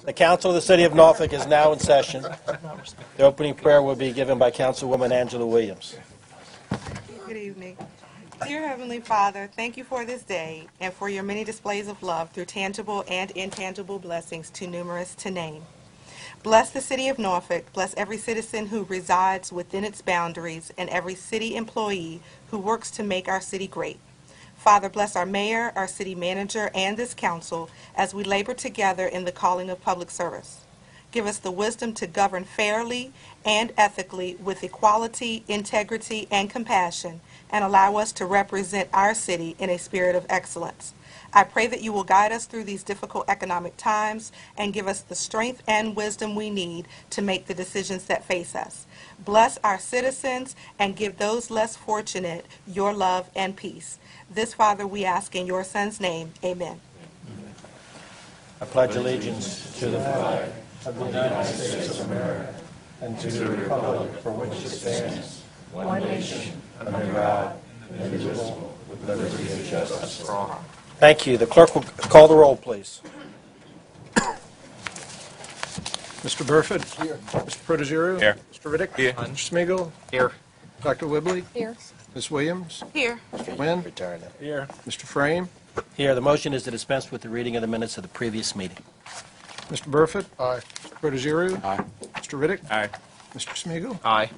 The Council of the City of Norfolk is now in session. The opening prayer will be given by Councilwoman Angela Williams. Good evening. Dear Heavenly Father, thank you for this day and for your many displays of love through tangible and intangible blessings too numerous to name. Bless the City of Norfolk, bless every citizen who resides within its boundaries and every city employee who works to make our city great. Father, bless our mayor, our city manager, and this council as we labor together in the calling of public service. Give us the wisdom to govern fairly and ethically with equality, integrity, and compassion, and allow us to represent our city in a spirit of excellence. I pray that you will guide us through these difficult economic times and give us the strength and wisdom we need to make the decisions that face us. Bless our citizens and give those less fortunate your love and peace. This, Father, we ask in your Son's name. Amen. I pledge allegiance to the flag of the United States of America and to the republic for which it stands, one nation, under God, indivisible, with liberty and justice for all. Thank you. The clerk will call the roll, please. Mr. Burford? Here. Mr. Protaziru? Here. Mr. Riddick? Here. Mr. Smeagol? Here. Dr. Whibley? Here. Ms. Williams? Here. Mr. Wynn? Return. Here. Mr. Frame? Here, the motion is to dispense with the reading of the minutes of the previous meeting. Mr. Burford? Aye. Mr. Protaziru? Aye. Mr. Riddick? Aye. Mr. Smeagol? Aye.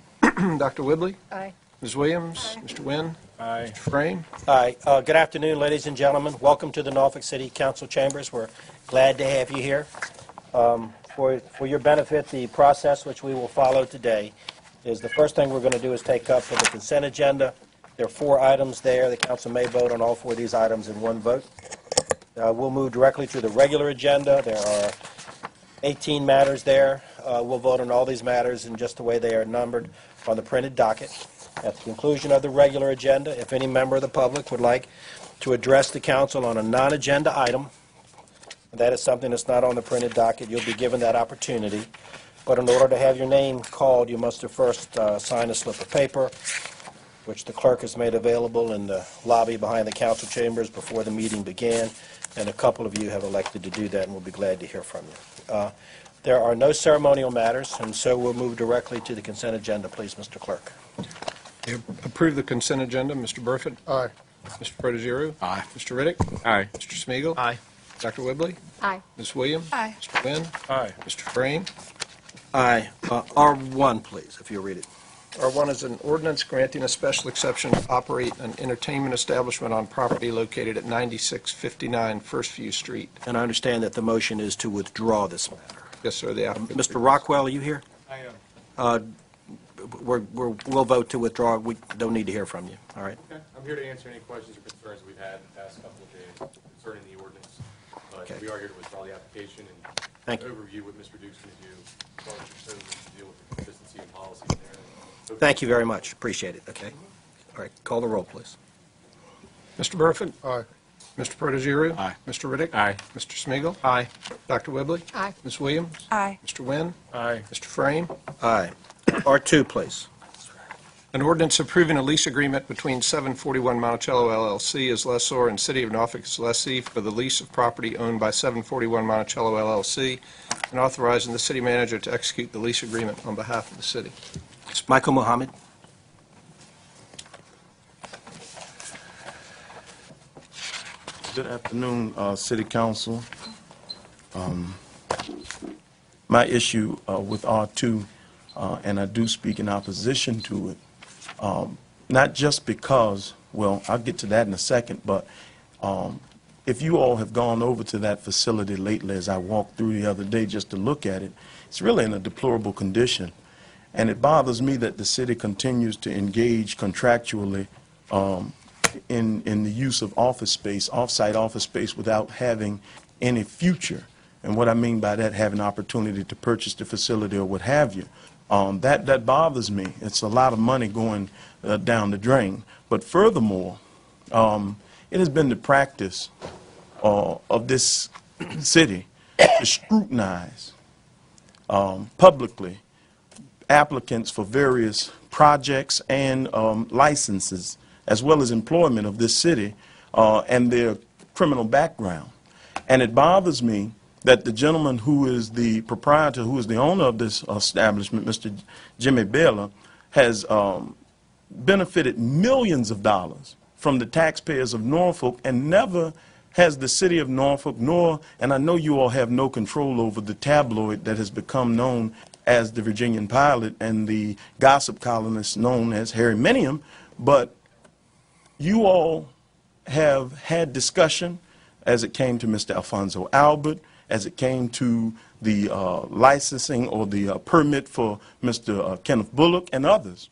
Dr. Whibley? Aye. Ms. Williams? Mr. Wynn? Aye. Mr. Frame? Hi. Good afternoon, ladies and gentlemen. Welcome to the Norfolk City Council Chambers. We're glad to have you here. For your benefit, the process which we will follow today is the first thing we're going to do is take up for the consent agenda. There are 4 items there. The council may vote on all 4 of these items in one vote. We'll move directly to the regular agenda. There are 18 matters there. We'll vote on all these matters in just the way they are numbered on the printed docket. At the conclusion of the regular agenda, if any member of the public would like to address the council on a non-agenda item, that is something that's not on the printed docket, you'll be given that opportunity. But in order to have your name called, you must have first signed a slip of paper, which the clerk has made available in the lobby behind the council chambers before the meeting began, and a couple of you have elected to do that, and we'll be glad to hear from you. There are no ceremonial matters, and so we'll move directly to the consent agenda, please, Mr. Clerk. You approve the consent agenda. Mr. Burford? Aye. Mr. Protaziru? Aye. Mr. Riddick? Aye. Mr. Smeagol? Aye. Dr. Whibley? Aye. Ms. Williams? Aye. Mr. Wynn? Aye. Mr. Frame? Aye. R1, please, if you'll read it. R1 is an ordinance granting a special exception to operate an entertainment establishment on property located at 9659 First View Street. And I understand that the motion is to withdraw this matter. Yes, sir, the applicant. Mr. Rockwell, are you here? I am. We'll vote to withdraw. We don't need to hear from you. All right. Okay. I'm here to answer any questions or concerns we've had in the past couple of days concerning the ordinance. But Okay. we are here to withdraw the application and Thank you. overview what Mr. Duke's going to do as far as proposals to deal with the consistency and policies there. Thank you very much. Appreciate it. Okay. All right. Call the roll, please. Mr. Burford? Aye. Mr. Protaziru? Aye. Mr. Riddick? Aye. Mr. Smeagol? Aye. Dr. Whibley? Aye. Ms. Williams? Aye. Mr. Wynn? Aye. Mr. Frame? Aye. R2, please. An ordinance approving a lease agreement between 741 Monticello LLC as lessor and City of Norfolk as lessee for the lease of property owned by 741 Monticello LLC, and authorizing the city manager to execute the lease agreement on behalf of the city. It's Michael Mohammed. Good afternoon, City Council. My issue with R2, and I do speak in opposition to it, not just because, well, I'll get to that in a second, but if you all have gone over to that facility lately, as I walked through the other day just to look at it, it's really in a deplorable condition. And it bothers me that the city continues to engage contractually in the use of office space, off-site office space, without having any future. And what I mean by that, having opportunity to purchase the facility or what have you. That bothers me. It's a lot of money going down the drain. But furthermore, it has been the practice of this city to scrutinize publicly applicants for various projects and licenses, as well as employment of this city and their criminal background. And it bothers me that the gentleman who is the proprietor, who is the owner of this establishment, Mr. Jimmy Baylor, has benefited millions of dollars from the taxpayers of Norfolk, and never has the city of Norfolk, nor, and I know you all have no control over the tabloid that has become known as the Virginian Pilot and the gossip columnist known as Harry Minium, but you all have had discussion as it came to Mr. Alfonso Albert, as it came to the licensing or the permit for Mr. Kenneth Bullock and others.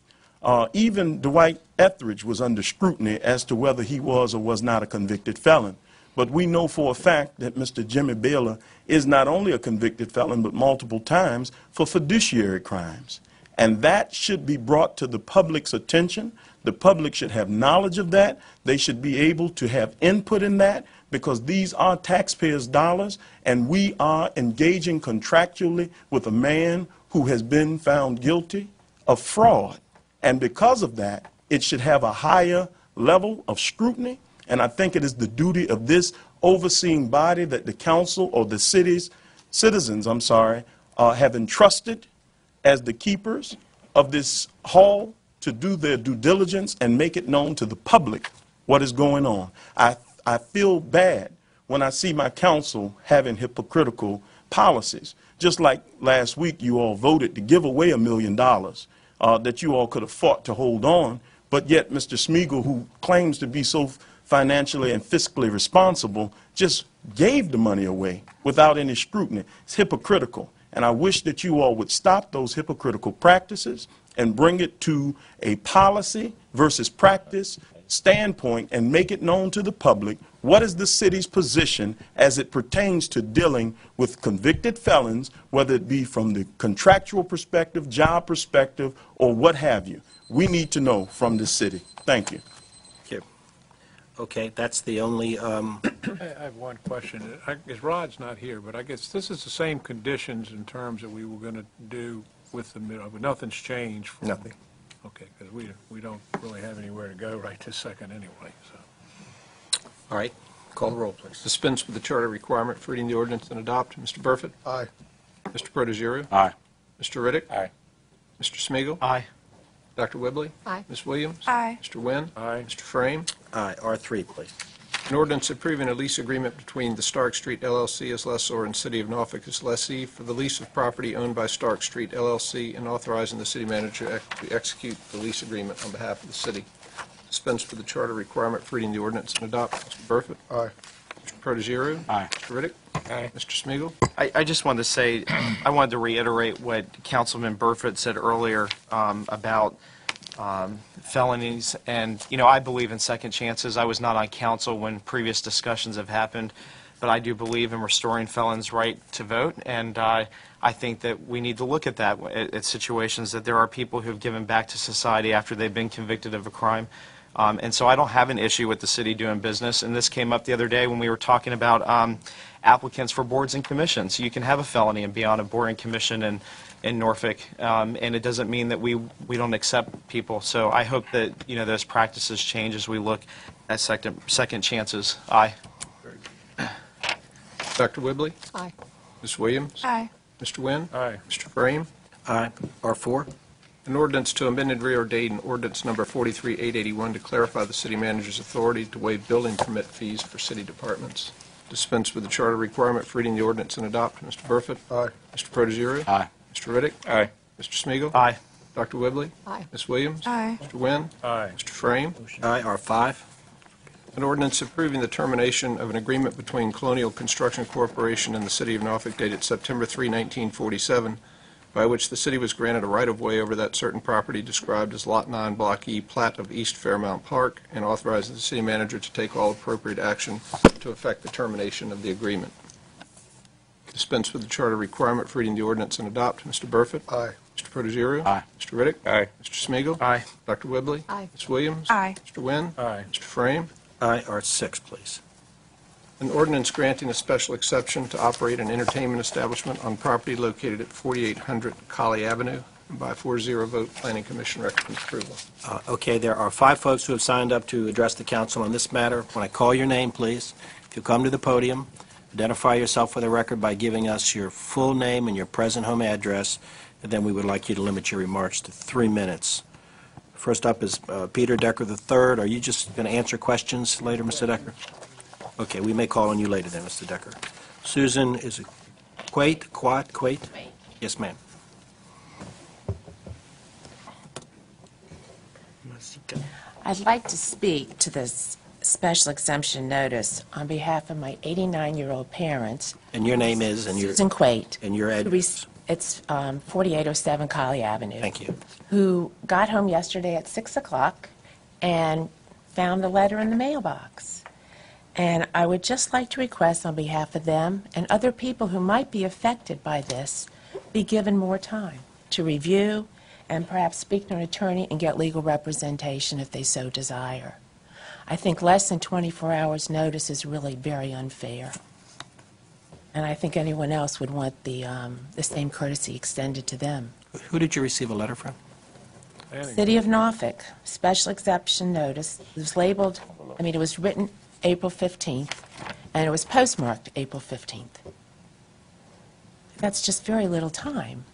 Even Dwight Etheridge was under scrutiny as to whether he was or was not a convicted felon. But we know for a fact that Mr. Jimmy Baylor is not only a convicted felon, but multiple times for fiduciary crimes. And that should be brought to the public's attention. The public should have knowledge of that. They should be able to have input in that, because these are taxpayers' dollars, and we are engaging contractually with a man who has been found guilty of fraud. And because of that, it should have a higher level of scrutiny. And I think it is the duty of this overseeing body that the council or the citizens, have entrusted as the keepers of this hall to do their due diligence and make it known to the public what is going on. I feel bad when I see my council having hypocritical policies. Just like last week, you all voted to give away $1 million that you all could have fought to hold on, but yet Mr. Smeagol, who claims to be so financially and fiscally responsible, just gave the money away without any scrutiny. It's hypocritical. And I wish that you all would stop those hypocritical practices and bring it to a policy versus practice standpoint and make it known to the public what is the city's position as it pertains to dealing with convicted felons, whether it be from the contractual perspective, job perspective, or what have you. We need to know from the city. Thank you. Okay, that's the only, I have one question. I guess Rod's not here, but I guess this is the same conditions in terms that we were going to do with the middle, but nothing's changed from... Nothing. Okay, because we don't really have anywhere to go right this second anyway, so... all right, call the roll, please. Dispense with the charter requirement for reading the ordinance and adopt. Mr. Burford? Aye. Mr. Protogiru? Aye. Mr. Riddick? Aye. Mr. Smeagol? Aye. Dr. Whibley? Aye. Ms. Williams? Aye. Mr. Wynn? Aye. Mr. Frame? Aye. R3, please. An ordinance approving a lease agreement between the Stark Street LLC as lessor and City of Norfolk as lessee for the lease of property owned by Stark Street LLC, and authorizing the city manager to execute the lease agreement on behalf of the city. Dispense with the charter requirement for reading the ordinance and adopt. Mr. Burford? Aye. Mr. Protogiru? Aye. Mr. Riddick? Aye. Mr. Smeagol? I just wanted to say, I wanted to reiterate what Councilman Burford said earlier about felonies, and, you know, I believe in second chances. I was not on council when previous discussions have happened, but I do believe in restoring felons' right to vote, and I think that we need to look at that, at situations that there are people who have given back to society after they've been convicted of a crime. And so I don't have an issue with the city doing business, and this came up the other day when we were talking about applicants for boards and commissions. You can have a felony and be on a board and commission in Norfolk, and it doesn't mean that we don't accept people. So I hope that, you know, those practices change as we look at second chances. Aye. Dr. Whibley? Aye. Ms. Williams? Aye. Mr. Wynn? Aye. Mr. Frame? Aye. R4. An ordinance to amend and reordain ordinance number 43881 to clarify the city manager's authority to waive building permit fees for city departments. Dispense with the charter requirement for reading the ordinance and adopt. Mr. Burford? Aye. Mr. Protogiru? Aye. Mr. Riddick? Aye. Mr. Smeagol? Aye. Dr. Whibley? Aye. Ms. Williams? Aye. Mr. Wynn? Aye. Mr. Frame? Aye. R5. An ordinance approving the termination of an agreement between Colonial Construction Corporation and the City of Norfolk dated September 3, 1947, by which the city was granted a right-of-way over that certain property described as Lot 9, Block E, plat of East Fairmount Park, and authorizes the city manager to take all appropriate action to effect the termination of the agreement. Dispense with the charter requirement for reading the ordinance and adopt. Mr. Burford? Aye. Mr. Protogiru? Aye. Mr. Riddick? Aye. Mr. Smeagol? Aye. Dr. Whibley? Aye. Ms. Williams? Aye. Mr. Wynn? Aye. Mr. Frame? Aye. R6, please. An ordinance granting a special exception to operate an entertainment establishment on property located at 4800 Colley Avenue. By 4-0 vote, Planning Commission recommends approval. Okay, there are 5 folks who have signed up to address the council on this matter. When I call your name, please, if you'll come to the podium, Identify yourself for the record by giving us your full name and your present home address, and then we would like you to limit your remarks to 3 minutes. First up is Peter Decker III. Are you just going to answer questions later, Mr. Decker? Okay, we may call on you later then, Mr. Decker. Susan, is it Quate? Yes, ma'am. I'd like to speak to this special exemption notice on behalf of my 89-year-old parents, And your name is, and your, Susan Quate. and your address? It's 4807 Collie Avenue. Thank you. Who got home yesterday at 6 o'clock and found the letter in the mailbox. And I would just like to request on behalf of them and other people who might be affected by this be given more time to review and perhaps speak to an attorney and get legal representation if they so desire. I think less than 24 hours' notice is really very unfair. And I think anyone else would want the same courtesy extended to them. Who did you receive a letter from? City of Norfolk, special exception notice. It was labeled, it was written April 15th, and it was postmarked April 15th. That's just very little time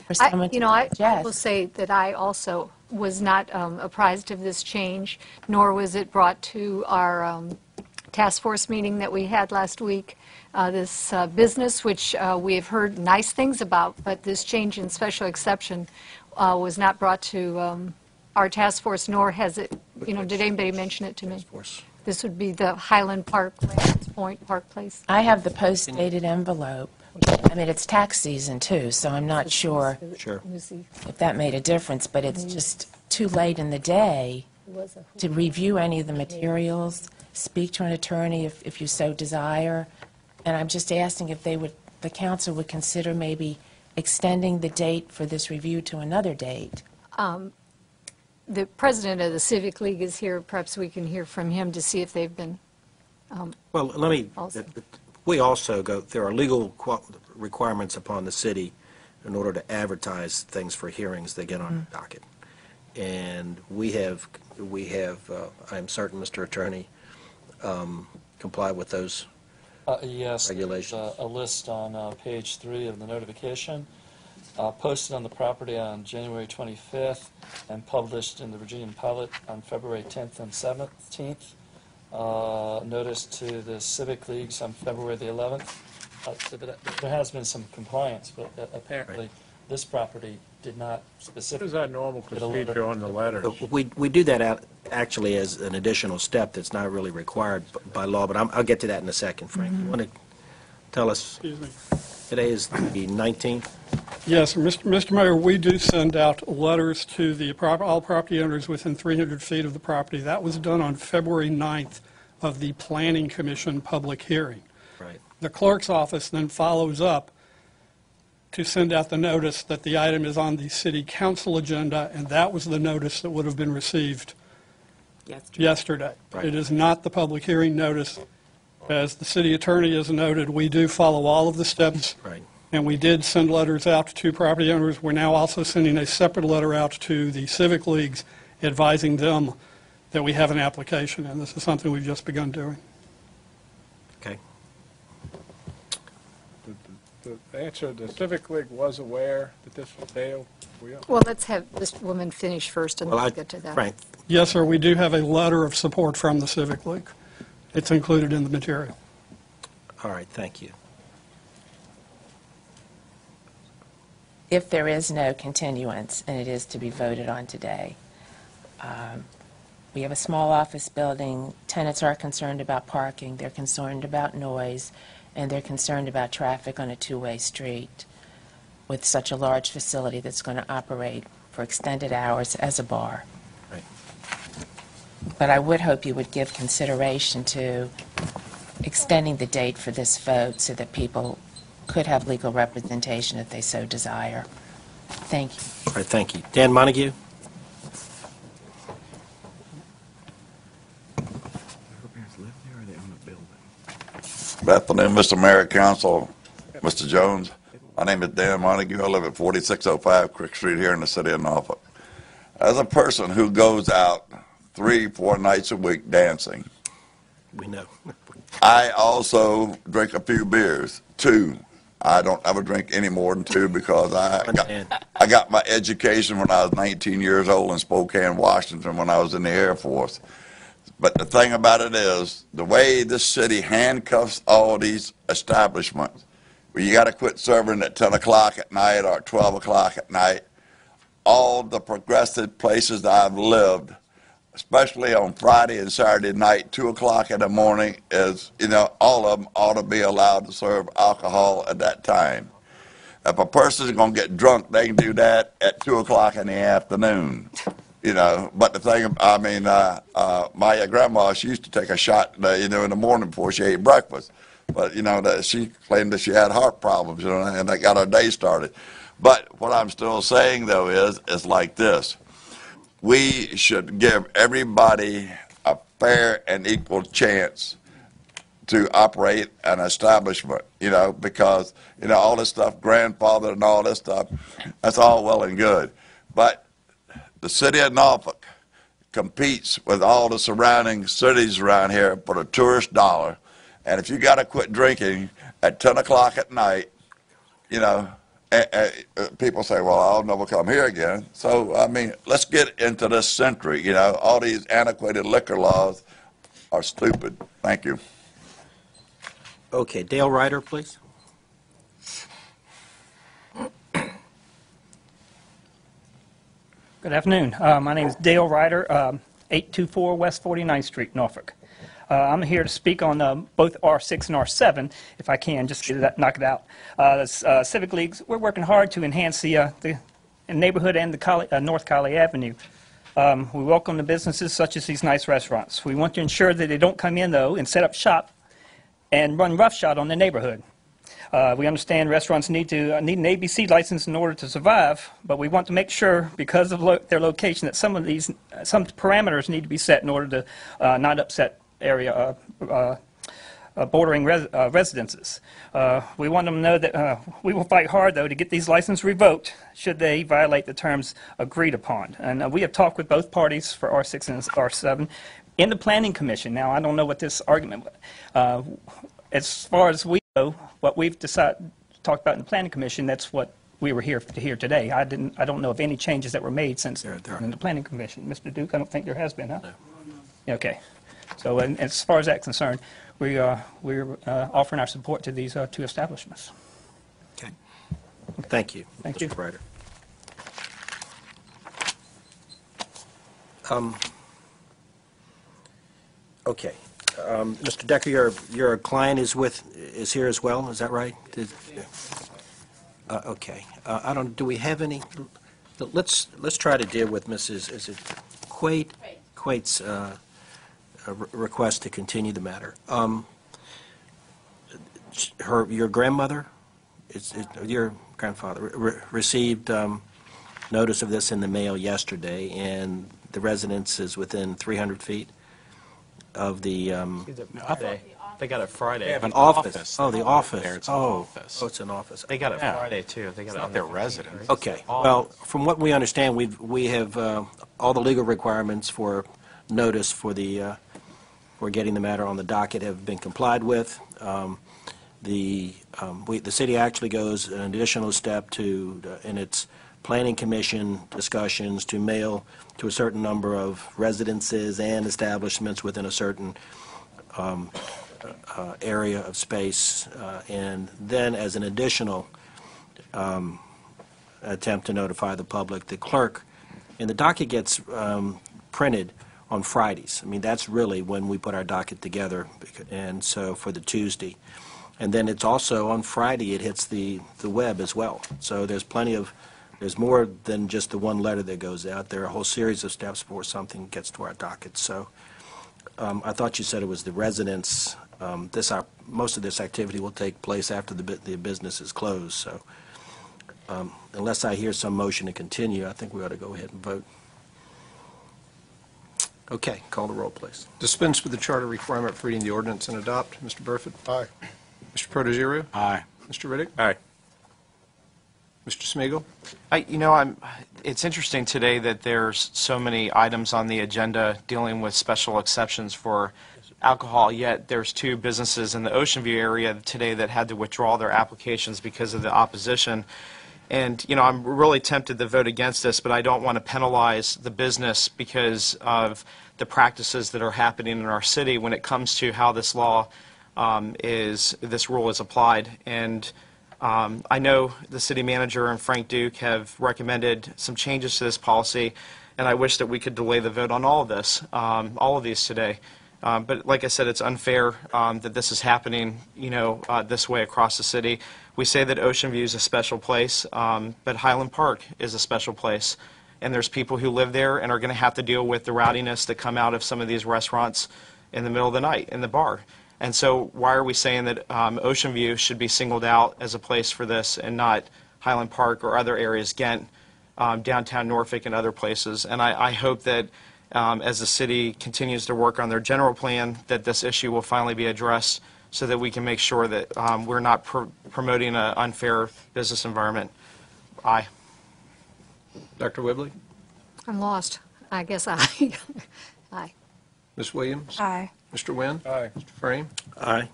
for someone to I digest. will say that I also was not apprised of this change, nor was it brought to our task force meeting that we had last week. This business, which we have heard nice things about, but this change in special exception was not brought to our task force, nor has it, did anybody mention it to me? This would be the Highland Park, Ramsey Point Park Place. I have the post-dated envelope. It's tax season, too, so I'm not sure Sure. if that made a difference, but it's just too late in the day to review any of the materials, speak to an attorney if you so desire, and I'm just asking if the council would consider maybe extending the date for this review to another date. The president of the Civic League is here. Perhaps we can hear from him to see if they've been, Well, let me, Also. we also there are legal requirements upon the city in order to advertise things for hearings that get on the docket. And we have, I'm certain, Mr. Attorney, comply with those Yes, regulations. there's a list on page 3 of the notification, posted on the property on January 25th and published in the Virginian Pilot on February 10th and 17th. Notice to the Civic Leagues on February the 11th. There has been some compliance, but apparently this property did not What is specifically. that normal procedure on the letters? We do that actually as an additional step that's not really required by law, but I'll get to that in a second, Frank. You want to tell us, Excuse me. today is the 19th? Yes, Mr. Mayor, we do send out letters to all property owners within 300 feet of the property. That was done on February 9th of the Planning Commission public hearing. Right. The clerk's office then follows up to send out the notice that the item is on the city council agenda, and that was the notice that would have been received yesterday. Right. It is not the public hearing notice. As the city attorney has noted, we do follow all of the steps. Right. And we did send letters out to property owners. We're now also sending a separate letter out to the Civic Leagues advising them that we have an application, and this is something we've just begun doing. Okay. The answer, the Civic League was aware that this was Dale. well, let's have this woman finish first and then Well, we'll get to that. Frank, Yes, sir, we do have a letter of support from the Civic League. It's included in the material. all right, thank you. If there is no continuance, and it is to be voted on today, we have a small office building. Tenants are concerned about parking, they're concerned about noise, and they're concerned about traffic on a two-way street with such a large facility that's going to operate for extended hours as a bar. Right. But I would hope you would give consideration to extending the date for this vote so that people could have legal representation if they so desire. Thank you. All right, thank you. Dan Montague? Good afternoon, Mr. Mayor, Council, Mr. Jones. My name is Dan Montague. I live at 4605 Creek Street here in the city of Norfolk. As a person who goes out 3-4 nights a week dancing, We know. I also drink a few beers, 2. I don't ever drink any more than 2 because I got my education when I was 19 years old in Spokane, Washington, when I was in the Air Force. But the thing about it is, the way this city handcuffs all these establishments, where you got to quit serving at 10 o'clock at night or 12 o'clock at night, all the progressive places that I've lived, especially on Friday and Saturday night, 2 o'clock in the morning is, all of them ought to be allowed to serve alcohol at that time. If a person's going to get drunk, they can do that at 2 o'clock in the afternoon. But the thing, my grandma, she used to take a shot, in the morning before she ate breakfast. But, that she claimed that she had heart problems, and that got her day started. But what I'm still saying, though, is like this. We should give everybody a fair and equal chance to operate an establishment, because, all this stuff, grandfather and all this stuff, that's all well and good. But the city of Norfolk competes with all the surrounding cities around here for the tourist dollar. And if you got to quit drinking at 10 o'clock at night, people say, well, I'll never come here again. So, let's get into this century. All these antiquated liquor laws are stupid. Thank you. Okay, Dale Ryder, please. Good afternoon. My name is Dale Ryder, 824 West 49th Street, Norfolk. I'm here to speak on both R6 and R7, if I can, just knock it out. Civic Leagues, we're working hard to enhance the neighborhood and the North Colley Avenue. We welcome the businesses such as these nice restaurants. We want to ensure that they don't come in, though, and set up shop and run roughshod on the neighborhood. We understand restaurants need an ABC license in order to survive, but we want to make sure, because of their location, that some parameters need to be set in order to not upset area bordering residences. We want them to know that we will fight hard, though, to get these licenses revoked should they violate the terms agreed upon. And we have talked with both parties for R6 and R7 in the Planning Commission. Now, I don't know what this argument was. As far as we know, what we've talked about in the Planning Commission, that's what we were here to hear today. I don't know of any changes that were made since in the Planning Commission. Mr. Duke, I don't think there has been, huh? No. Okay. So, and as far as that's concerned, we're offering our support to these 2 establishments. Okay. Thank you. Thank you. Mr. Ryder. Okay. Mr. Decker, your client is here as well, is that right? Okay. Do we have any, let's try to deal with Mrs., is it Quate's request to continue the matter. Your grandmother, your grandfather, received notice of this in the mail yesterday, and the residence is within 300 feet of the... They got it Friday. They have an office. Oh, the office. There, it's an office. Oh, it's an office. They got it Friday, too. They got It's it not on their the 15th, residence. right? Okay. Well, from what we understand, we have all the legal requirements for notice for for getting the matter on the docket have been complied with. The city actually goes an additional step in its planning commission discussions to mail to a certain number of residences and establishments within a certain area of space, and then as an additional attempt to notify the public, the clerk, and the docket gets printed on Fridays. I mean, that's really when we put our docket together, and so for the Tuesday. And then it's also on Friday, it hits the web as well. So there's more than just the one letter that goes out. There are a whole series of steps before something gets to our docket. So I thought you said it was the residents. Most of this activity will take place after the business is closed. So unless I hear some motion to continue, I think we ought to go ahead and vote. Okay, call the roll, please. Dispense with the charter requirement for reading the ordinance and adopt. Mr. Burford? Aye. Mr. Protogiru? Aye. Mr. Riddick? Aye. Mr. Smigiel? It's interesting today that there's so many items on the agenda dealing with special exceptions for alcohol, yet there's 2 businesses in the Ocean View area today that had to withdraw their applications because of the opposition. And, I'm really tempted to vote against this, but I don't want to penalize the business because of the practices that are happening in our city when it comes to how this law this rule is applied. And I know the city manager and Frank Duke have recommended some changes to this policy, and I wish that we could delay the vote on all of these today. But like I said, it's unfair that this is happening, this way across the city. We say that Ocean View is a special place, but Highland Park is a special place. And there's people who live there and are going to have to deal with the rowdiness that come out of some of these restaurants in the middle of the night in the bar. And so why are we saying that Ocean View should be singled out as a place for this and not Highland Park or other areas, Ghent, downtown Norfolk, and other places? And I hope that as the city continues to work on their general plan, that this issue will finally be addressed so that we can make sure that we're not promoting an unfair business environment. Aye. Dr. Whibley? I'm lost. I guess aye. Aye. Ms. Williams? Aye. Mr. Wynn? Aye. Mr. Frame? Aye.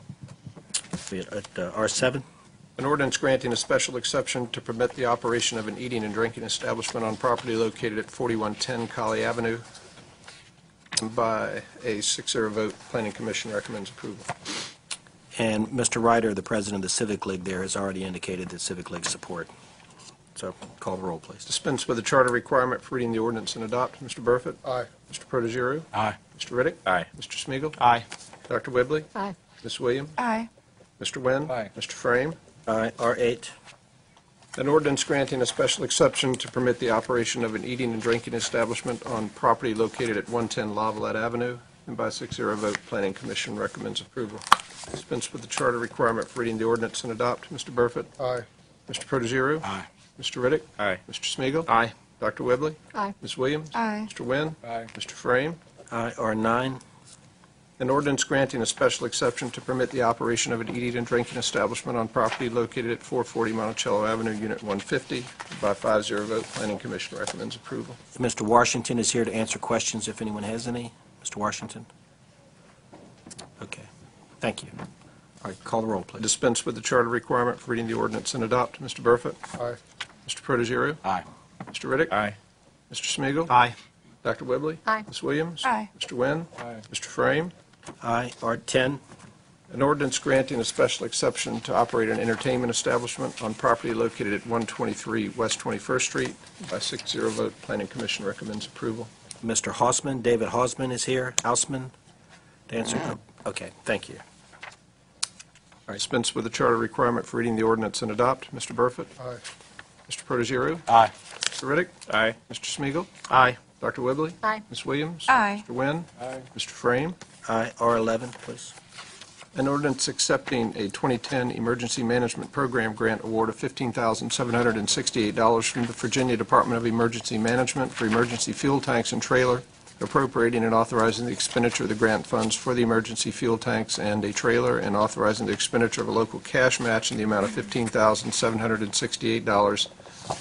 Be it at R7. An ordinance granting a special exception to permit the operation of an eating and drinking establishment on property located at 4110 Colley Avenue. By a 6-0 vote, Planning Commission recommends approval. And Mr. Ryder, the president of the Civic League there, has already indicated that Civic League support. So call the roll, please. Dispense with the charter requirement for reading the ordinance and adopt. Mr. Burford? Aye. Mr. Protogiru? Aye. Mr. Riddick? Aye. Mr. Smigiel, Aye. Dr. Whibley? Aye. Ms. Williams? Aye. Mr. Wynn? Aye. Mr. Frame? Aye. R8. An ordinance granting a special exception to permit the operation of an eating and drinking establishment on property located at 110 Lavalette Avenue. And by a 6-0 vote, Planning Commission recommends approval. Dispense with the charter requirement for reading the ordinance and adopt. Mr. Burford? Aye. Mr. Protogiru? Aye. Mr. Riddick? Aye. Mr. Smigiel, Aye. Dr. Whibley? Aye. Ms. Williams? Aye. Mr. Wynn? Aye. Mr. Frame? Aye. R9. An ordinance granting a special exception to permit the operation of an eating and drinking establishment on property located at 440 Monticello Avenue, Unit 150. By a 5-0 vote, Planning Commission recommends approval. Mr. Washington is here to answer questions if anyone has any. Mr. Washington? Okay. Thank you. All right, call the roll, please. Dispense with the charter requirement for reading the ordinance and adopt. Mr. Burford? Aye. Mr. Protogiru? Aye. Mr. Riddick? Aye. Mr. Smigiel, Aye. Dr. Whibley? Aye. Ms. Williams? Aye. Mr. Wynn? Aye. Mr. Frame? Aye. R10. An ordinance granting a special exception to operate an entertainment establishment on property located at 123 West 21st Street. By 6-0 vote, Planning Commission recommends approval. Mr. Hausman, David Hausman is here. Hausman, to answer. Okay, thank you. All right, dispense with the charter requirement for reading the ordinance and adopt. Mr. Burford? Aye. Mr. Protogiru? Aye. Mr. Riddick? Aye. Mr. Smigiel, Aye. Dr. Whibley? Aye. Ms. Williams? Aye. Mr. Wynn? Aye. Mr. Frame? Aye. R11, please. An ordinance accepting a 2010 Emergency Management Program Grant Award of $15,768 from the Virginia Department of Emergency Management for emergency fuel tanks and trailer, appropriating and authorizing the expenditure of the grant funds for the emergency fuel tanks and a trailer, and authorizing the expenditure of a local cash match in the amount of $15,768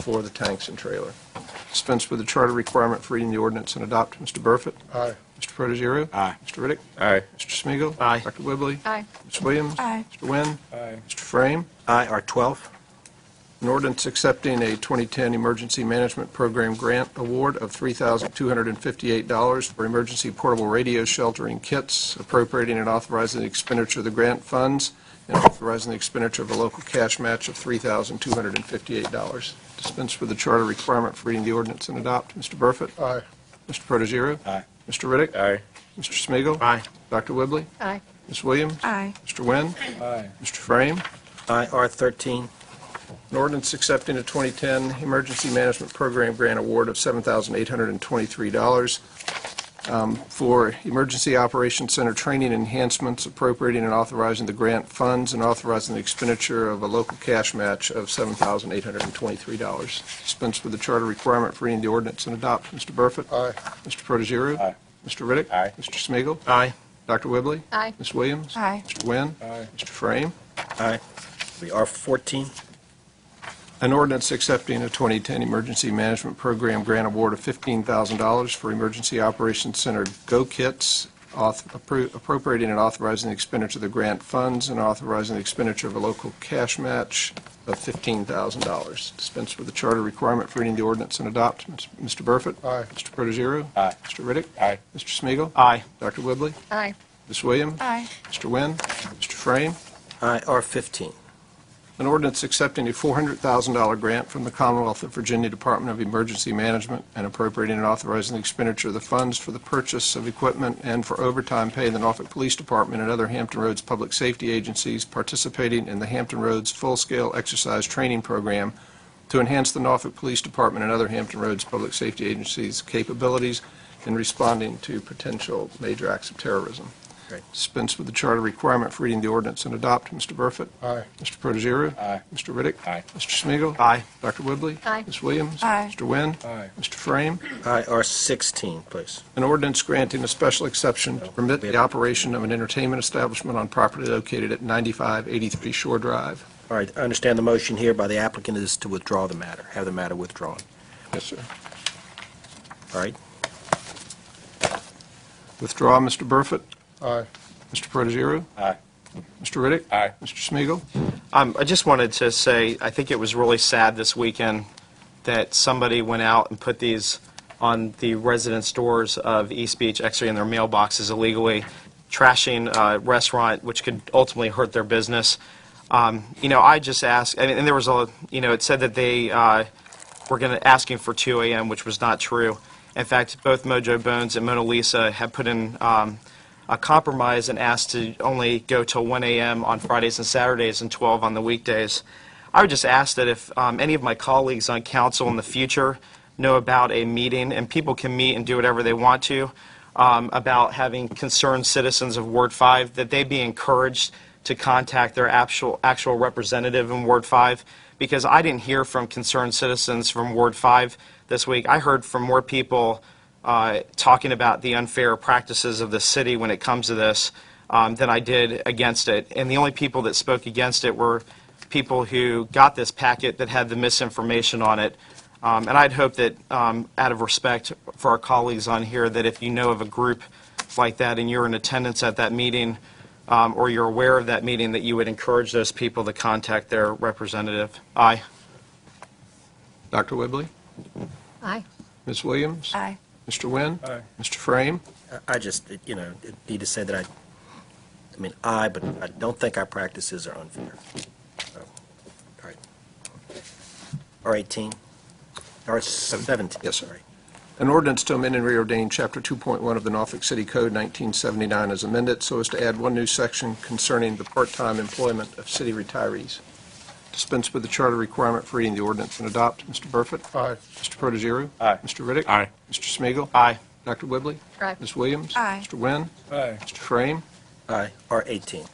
for the tanks and trailer. Dispense with the charter requirement for reading the ordinance and adopt. Mr. Burford? Aye. Mr. Protogiru? Aye. Mr. Riddick? Aye. Mr. Smigiel, Aye. Dr. Whibley? Aye. Ms. Williams? Aye. Mr. Wynn? Aye. Mr. Frame? Aye. R12. An ordinance accepting a 2010 Emergency Management Program Grant Award of $3,258 for emergency portable radio sheltering kits, appropriating and authorizing the expenditure of the grant funds, and authorizing the expenditure of a local cash match of $3,258. Dispense with the charter requirement for reading the ordinance and adopt. Mr. Burford? Aye. Mr. Protogiru? Aye. Mr. Riddick? Aye. Mr. Smigiel, Aye. Dr. Whibley? Aye. Ms. Williams? Aye. Mr. Wynn? Aye. Mr. Frame? Aye. R13. An ordinance accepting a 2010 Emergency Management Program Grant Award of $7,823 for Emergency Operations Center training enhancements, appropriating and authorizing the grant funds, and authorizing the expenditure of a local cash match of $7,823. Dispense with the charter requirement for reading the ordinance and adopt. Mr. Burford? Aye. Mr. Protogiru? Aye. Mr. Riddick? Aye. Mr. Smigiel, Aye. Dr. Whibley? Aye. Ms. Williams? Aye. Mr. Wynn? Aye. Mr. Frame? Aye. We are 14. An ordinance accepting a 2010 Emergency Management Program Grant Award of $15,000 for Emergency Operations Center Go Kits, appropriating and authorizing the expenditure of the grant funds and authorizing the expenditure of a local cash match of $15,000. Dispense with the charter requirement for reading the ordinance and adopt. Mr. Burford? Aye. Mr. Protogiru? Aye. Mr. Riddick? Aye. Mr. Smigiel, Aye. Dr. Whibley? Aye. Ms. Williams? Aye. Mr. Wynn? Mr. Frame? Aye. R15. An ordinance accepting a $400,000 grant from the Commonwealth of Virginia Department of Emergency Management and appropriating and authorizing the expenditure of the funds for the purchase of equipment and for overtime pay in the Norfolk Police Department and other Hampton Roads public safety agencies participating in the Hampton Roads Full-Scale Exercise Training Program to enhance the Norfolk Police Department and other Hampton Roads public safety agencies' capabilities in responding to potential major acts of terrorism. Great. Dispense with the charter requirement for reading the ordinance and adopt. Mr. Burford? Aye. Mr. Protogiru? Aye. Mr. Riddick? Aye. Mr. Smigiel, Aye. Dr. Whibley? Aye. Ms. Williams? Aye. Mr. Wynn? Aye. Mr. Frame? Aye. R16, please. An ordinance granting a special exception to permit the operation of an entertainment establishment on property located at 9583 Shore Drive. All right, I understand the motion here by the applicant is to withdraw the matter, have the matter withdrawn. Yes, sir. All right? Withdraw, Mr. Burford? Aye. Mr. Protogiru? Aye. Mr. Riddick? Aye. Mr. Smigiel, I just wanted to say, I think it was really sad this weekend that somebody went out and put these on the residence doors of East Beach, actually in their mailboxes illegally, trashing a restaurant, which could ultimately hurt their business. I just asked, and there was it said that they were asking for 2 a.m., which was not true. In fact, both Mojo Bones and Mona Lisa have put in a compromise and asked to only go till 1 a.m. on Fridays and Saturdays and 12 on the weekdays. I would just ask that if any of my colleagues on council in the future know about a meeting, and people can meet and do whatever they want to, about having concerned citizens of Ward 5, that they be encouraged to contact their actual representative in Ward 5, because I didn't hear from concerned citizens from Ward 5 this week. I heard from more people talking about the unfair practices of the city when it comes to this than I did against it. And the only people that spoke against it were people who got this packet that had the misinformation on it. And I'd hope that, out of respect for our colleagues on here, that if you know of a group like that and you're in attendance at that meeting, or you're aware of that meeting, that you would encourage those people to contact their representative. Aye. Dr. Whibley? Aye. Ms. Williams? Aye. Mr. Wynn? Aye. Mr. Frame? I just, need to say that but I don't think our practices are unfair. So, all right. R18? R17? Yes, sir. Sorry. An ordinance to amend and reordain Chapter 2.1 of the Norfolk City Code 1979 as amended so as to add one new section concerning the part-time employment of city retirees. Dispense with the charter requirement for reading the ordinance and adopt. Mr. Burford? Aye. Mr. Protogiru? Aye. Mr. Riddick? Aye. Mr. Smigiel, Aye. Dr. Whibley? Aye. Ms. Williams? Aye. Mr. Wynn? Aye. Mr. Frame? Aye. R18.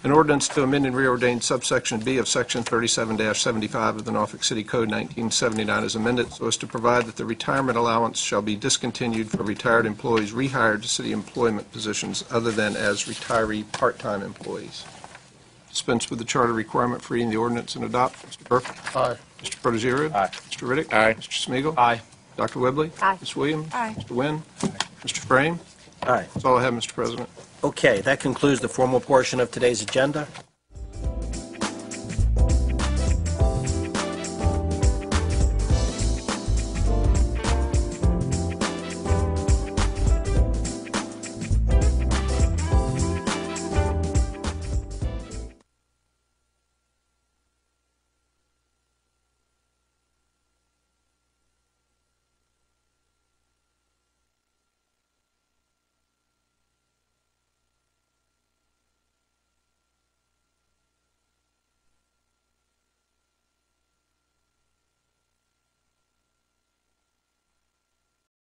An ordinance to amend and reordain subsection B of Section 37-75 of the Norfolk City Code 1979 as amended so as to provide that the retirement allowance shall be discontinued for retired employees rehired to city employment positions other than as retiree part-time employees. Dispense with the charter requirement for reading the ordinance and adopt. Mr. Burford? Aye. Mr. Protogiru? Aye. Mr. Riddick? Aye. Mr. Smigiel, Aye. Dr. Whibley? Aye. Ms. Williams? Aye. Mr. Wynn? Mr. Frame? Aye. That's all I have, Mr. President. Okay, that concludes the formal portion of today's agenda.